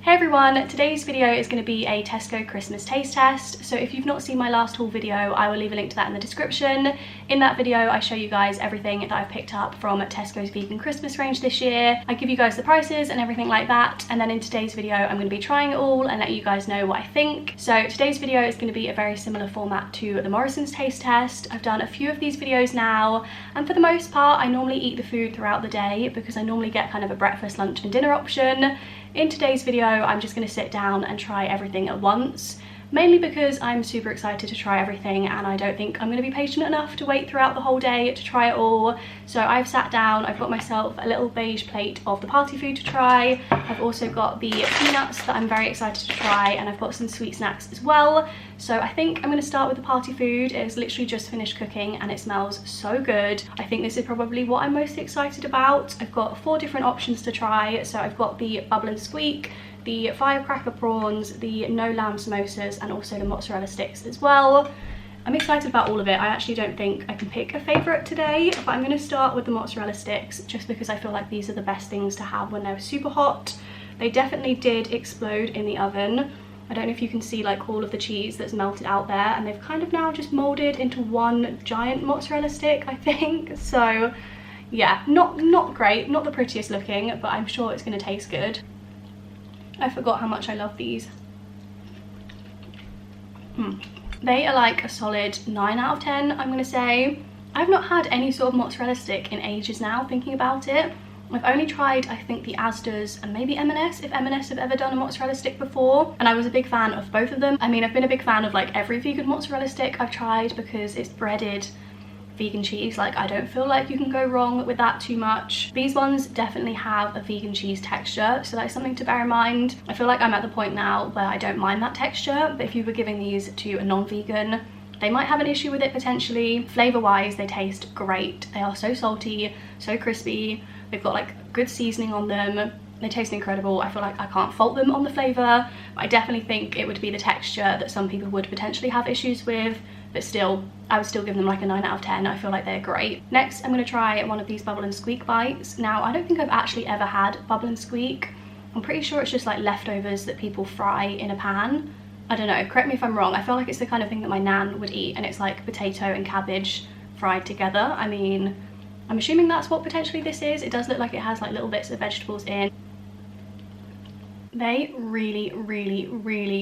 Hey everyone, today's video is going to be a Tesco Christmas taste test. So if you've not seen my last haul video, I will leave a link to that in the description. In that video, I show you guys everything that I've picked up from Tesco's vegan Christmas range this year. I give you guys the prices and everything like that. And then in today's video, I'm going to be trying it all and let you guys know what I think. So today's video is going to be a very similar format to the Morrison's taste test. I've done a few of these videos now, and for the most part, I normally eat the food throughout the day because I normally get kind of a breakfast, lunch and dinner option. In today's video, I'm just going to sit down and try everything at once, mainly because I'm super excited to try everything and I don't think I'm going to be patient enough to wait throughout the whole day to try it all. So I've sat down, I've got myself a little beige plate of the party food to try. I've also got the peanuts that I'm very excited to try, and I've got some sweet snacks as well. So I think I'm going to start with the party food. It has literally just finished cooking and it smells so good. I think this is probably what I'm most excited about. I've got 4 different options to try. So I've got the Bubble and Squeak, the Firecracker Prawns, the no lamb samosas, and also the Mozzarella Sticks as well. I'm excited about all of it. I actually don't think I can pick a favourite today, but I'm going to start with the Mozzarella Sticks just because I feel like these are the best things to have when they're super hot. They definitely did explode in the oven. I don't know if you can see like all of the cheese that's melted out there, and they've kind of now just moulded into one giant mozzarella stick, I think. So yeah, not great, not the prettiest looking, but I'm sure it's going to taste good. I forgot how much I love these. They are like a solid 9 out of 10, I'm going to say. I've not had any sort of mozzarella stick in ages now, thinking about it. I've only tried, I think, the Asda's and maybe M&S, if M&S have ever done a mozzarella stick before, and I was a big fan of both of them. I mean, I've been a big fan of like every vegan mozzarella stick I've tried because it's breaded vegan cheese. Like, I don't feel like you can go wrong with that too much. These ones definitely have a vegan cheese texture, so that's something to bear in mind. I feel like I'm at the point now where I don't mind that texture, but if you were giving these to a non-vegan, they might have an issue with it potentially. Flavour wise, they taste great. They are so salty, so crispy. They've got like good seasoning on them. They taste incredible. I feel like I can't fault them on the flavour. I definitely think it would be the texture that some people would potentially have issues with, but still, I would still give them like a 9 out of 10. I feel like they're great. Next, I'm going to try one of these Bubble and Squeak bites. Now, I don't think I've actually ever had Bubble and Squeak. I'm pretty sure it's just like leftovers that people fry in a pan. I don't know, correct me if I'm wrong. I feel like it's the kind of thing that my nan would eat, and it's like potato and cabbage fried together. I mean, I'm assuming that's what potentially this is. It does look like it has like little bits of vegetables in. They really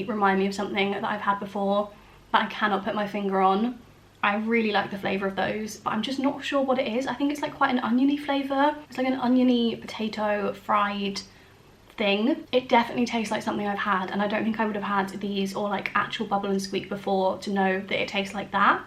remind me of something that I've had before that I cannot put my finger on. I really like the flavour of those, but I'm just not sure what it is. I think it's like quite an oniony flavour. It's like an oniony potato fried thing. It definitely tastes like something I've had, and I don't think I would have had these or like actual Bubble and Squeak before to know that it tastes like that.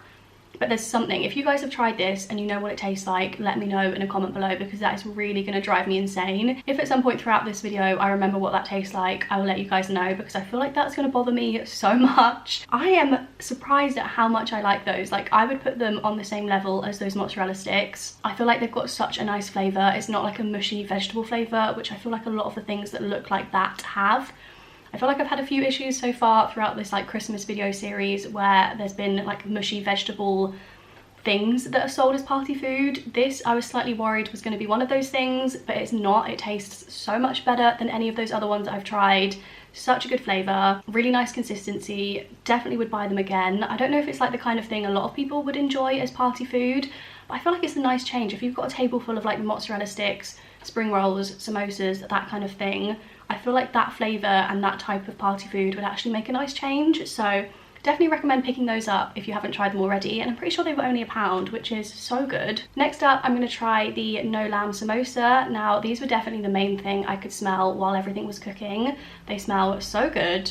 But there's something, if you guys have tried this and you know what it tastes like, let me know in a comment below, because that is really going to drive me insane. If at some point throughout this video I remember what that tastes like, I will let you guys know, because I feel like that's going to bother me so much. I am surprised at how much I like those. Like, I would put them on the same level as those mozzarella sticks. I feel like they've got such a nice flavour. It's not like a mushy vegetable flavour, which I feel like a lot of the things that look like that have. I feel like I've had a few issues so far throughout this like Christmas video series where there's been like mushy vegetable things that are sold as party food. This, I was slightly worried was going to be one of those things, but it's not. It tastes so much better than any of those other ones I've tried. Such a good flavour, really nice consistency. Definitely would buy them again. I don't know if it's like the kind of thing a lot of people would enjoy as party food, but I feel like it's a nice change. If you've got a table full of like mozzarella sticks, spring rolls, samosas, that kind of thing, I feel like that flavour and that type of party food would actually make a nice change. So definitely recommend picking those up if you haven't tried them already, and I'm pretty sure they were only £1, which is so good. Next up, I'm going to try the no lamb samosa. Now, these were definitely the main thing I could smell while everything was cooking. They smell so good.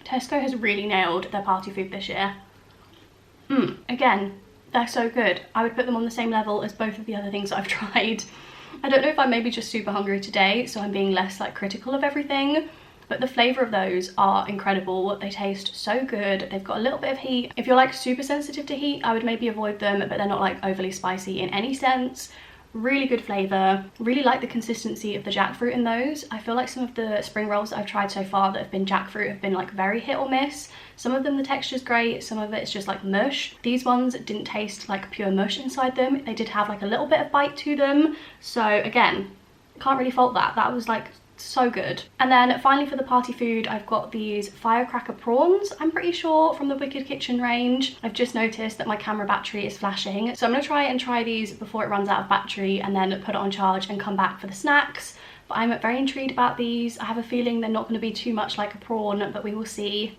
Tesco has really nailed their party food this year. Again, they're so good. I would put them on the same level as both of the other things I've tried. I don't know if I'm maybe just super hungry today, so I'm being less like critical of everything, but the flavour of those are incredible. They taste so good. They've got a little bit of heat. If you're like super sensitive to heat, I would maybe avoid them, but they're not like overly spicy in any sense. Really good flavour. Really like the consistency of the jackfruit in those. I feel like some of the spring rolls that I've tried so far that have been jackfruit have been like very hit or miss. Some of them the texture's great, some of it's just like mush. These ones didn't taste like pure mush inside them. They did have like a little bit of bite to them. So again, can't really fault that. That was like So good. And then finally for the party food, I've got these Firecracker Prawns, I'm pretty sure, from the Wicked Kitchen range. I've just noticed that my camera battery is flashing, so I'm gonna try these before it runs out of battery and then put it on charge and come back for the snacks. But I'm very intrigued about these. I have a feeling they're not going to be too much like a prawn, but we will see.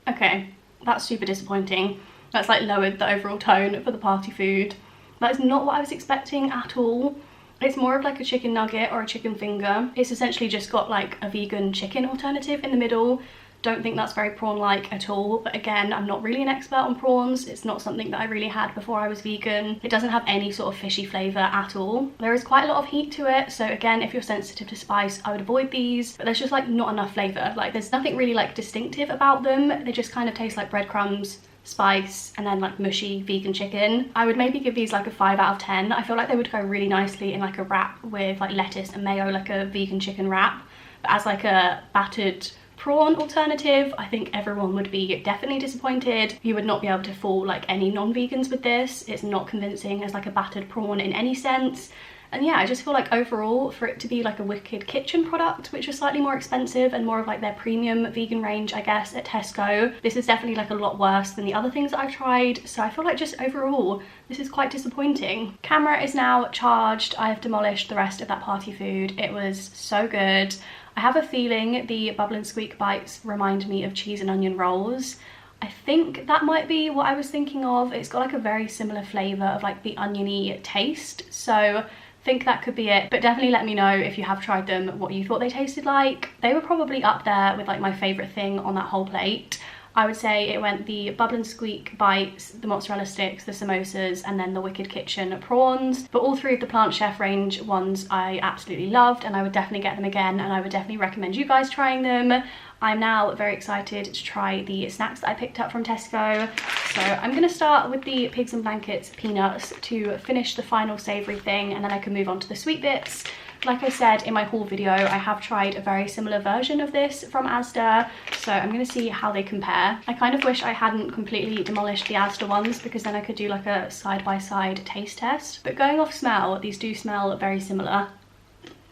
Okay, that's super disappointing. That's like lowered the overall tone for the party food. That is not what I was expecting at all. It's more of like a chicken nugget or a chicken finger. It's essentially just got like a vegan chicken alternative in the middle. Don't think that's very prawn-like at all, but again, I'm not really an expert on prawns. It's not something that I really had before I was vegan. It doesn't have any sort of fishy flavour at all. There is quite a lot of heat to it, so again, if you're sensitive to spice, I would avoid these, but there's just like not enough flavour. Like there's nothing really like distinctive about them. They just kind of taste like breadcrumbs, spice, and then like mushy vegan chicken. I would maybe give these like a 5 out of 10. I feel like they would go really nicely in like a wrap with like lettuce and mayo, like a vegan chicken wrap. But as like a battered prawn alternative, I think everyone would be definitely disappointed. You would not be able to fool like any non-vegans with this. It's not convincing as like a battered prawn in any sense. And yeah, I just feel like overall, for it to be like a Wicked Kitchen product, which is slightly more expensive and more of like their premium vegan range, I guess, at Tesco, this is definitely like a lot worse than the other things that I've tried. So I feel like just overall, this is quite disappointing. Camera is now charged. I have demolished the rest of that party food. It was so good. I have a feeling the Bubble and Squeak bites remind me of cheese and onion rolls. I think that might be what I was thinking of. It's got like a very similar flavour of like the oniony taste. So think that could be it, but definitely let me know if you have tried them what you thought they tasted like. They were probably up there with like my favourite thing on that whole plate. I would say it went the Bubble and Squeak bites, the Mozzarella Sticks, the samosas, and then the Wicked Kitchen prawns. But all three of the Plant Chef range ones I absolutely loved, and I would definitely get them again, and I would definitely recommend you guys trying them. I'm now very excited to try the snacks that I picked up from Tesco. So I'm going to start with the Pigs and Blankets peanuts to finish the final savoury thing, and then I can move on to the sweet bits. Like I said in my haul video, I have tried a very similar version of this from Asda, so I'm going to see how they compare. I kind of wish I hadn't completely demolished the Asda ones, because then I could do like a side-by-side taste test. But going off smell, these do smell very similar.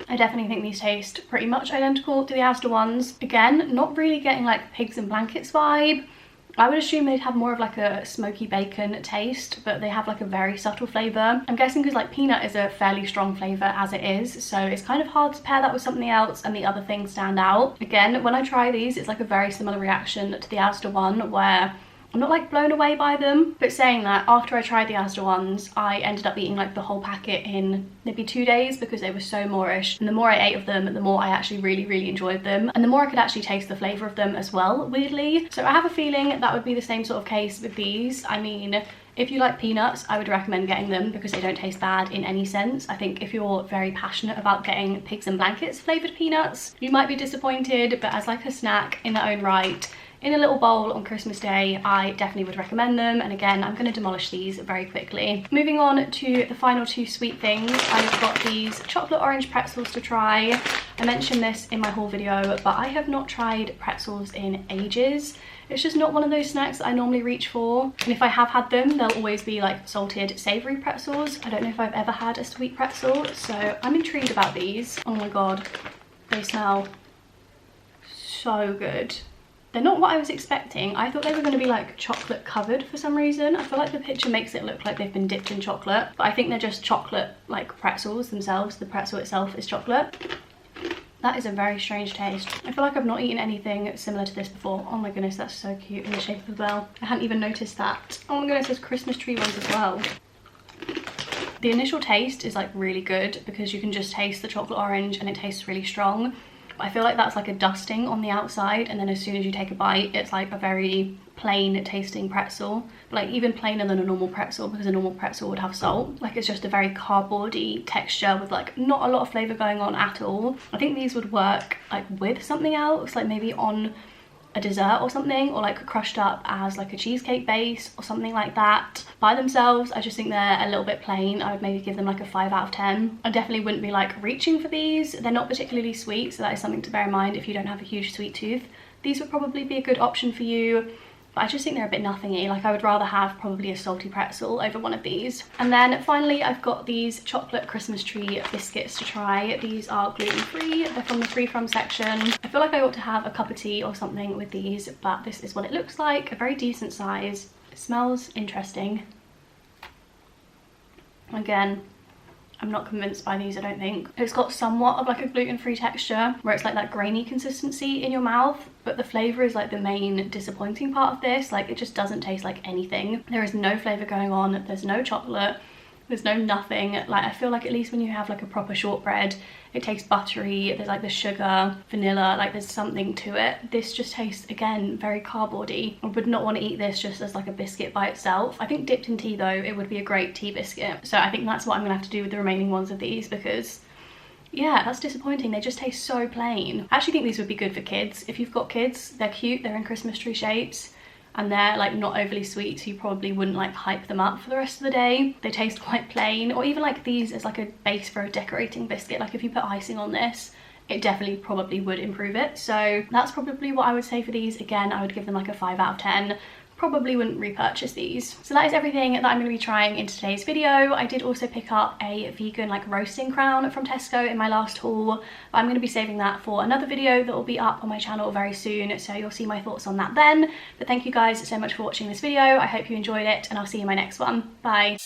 I definitely think these taste pretty much identical to the Asda ones. Again, not really getting like Pigs and Blankets vibe. I would assume they'd have more of like a smoky bacon taste, but they have like a very subtle flavour. I'm guessing because like peanut is a fairly strong flavour as it is, so it's kind of hard to pair that with something else and the other things stand out. Again, when I try these, it's like a very similar reaction to the Asda one, where I'm not like blown away by them. But saying that, after I tried the Asda ones, I ended up eating like the whole packet in maybe 2 days because they were so moreish. And the more I ate of them, the more I actually really enjoyed them. And the more I could actually taste the flavour of them as well, weirdly. So I have a feeling that would be the same sort of case with these. I mean, if you like peanuts, I would recommend getting them because they don't taste bad in any sense. I think if you're very passionate about getting Pigs and Blankets flavoured peanuts, you might be disappointed, but as like a snack in their own right, in a little bowl on Christmas Day, I definitely would recommend them. And again, I'm going to demolish these very quickly. Moving on to the final two sweet things, I've got these chocolate orange pretzels to try. I mentioned this in my haul video, but I have not tried pretzels in ages. It's just not one of those snacks that I normally reach for. And if I have had them, they'll always be like salted savoury pretzels. I don't know if I've ever had a sweet pretzel, so I'm intrigued about these. Oh my god, they smell so good. They're not what I was expecting. I thought they were going to be like chocolate covered for some reason. I feel like the picture makes it look like they've been dipped in chocolate, but I think they're just chocolate like pretzels themselves. The pretzel itself is chocolate. That is a very strange taste. I feel like I've not eaten anything similar to this before. Oh my goodness, that's so cute in the shape of a bell. I hadn't even noticed that. Oh my goodness, there's Christmas tree ones as well. The initial taste is like really good because you can just taste the chocolate orange and it tastes really strong. I feel like that's like a dusting on the outside, and then as soon as you take a bite, it's like a very plain tasting pretzel, but like even plainer than a normal pretzel, because a normal pretzel would have salt. Like it's just a very cardboardy texture with like not a lot of flavour going on at all. I think these would work like with something else, like maybe on a dessert or something, or like crushed up as like a cheesecake base or something like that. By themselves, I just think they're a little bit plain. I would maybe give them like a 5 out of 10. I definitely wouldn't be like reaching for these. They're not particularly sweet, so that is something to bear in mind if you don't have a huge sweet tooth. These would probably be a good option for you. but I just think they're a bit nothingy. Like I would rather have probably a salty pretzel over one of these. And then finally I've got these chocolate Christmas tree biscuits to try. These are gluten-free, they're from the free from section. I feel like I ought to have a cup of tea or something with these, but this is what it looks like. A very decent size. It smells interesting. Again, I'm not convinced by these, I don't think. It's got somewhat of like a gluten-free texture where it's like that grainy consistency in your mouth, but the flavour is like the main disappointing part of this. Like it just doesn't taste like anything. There is no flavour going on, there's no chocolate, there's no nothing. Like I feel like at least when you have like a proper shortbread, it tastes buttery, there's like the sugar, vanilla, like there's something to it. This just tastes, again, very cardboardy. I would not want to eat this just as like a biscuit by itself. I think dipped in tea though, it would be a great tea biscuit. So I think that's what I'm gonna have to do with the remaining ones of these, because yeah, that's disappointing. They just taste so plain. I actually think these would be good for kids. If you've got kids, they're cute, they're in Christmas tree shapes, and they're like not overly sweet, so you probably wouldn't like hype them up for the rest of the day. They taste quite plain, or even like these as like a base for a decorating biscuit. Like if you put icing on this, it definitely probably would improve it. So that's probably what I would say for these. Again, I would give them like a 5 out of 10. Probably wouldn't repurchase these. So that is everything that I'm going to be trying in today's video. I did also pick up a vegan like roasting crown from Tesco in my last haul, but I'm going to be saving that for another video that will be up on my channel very soon, so you'll see my thoughts on that then. But thank you guys so much for watching this video. I hope you enjoyed it, and I'll see you in my next one. Bye.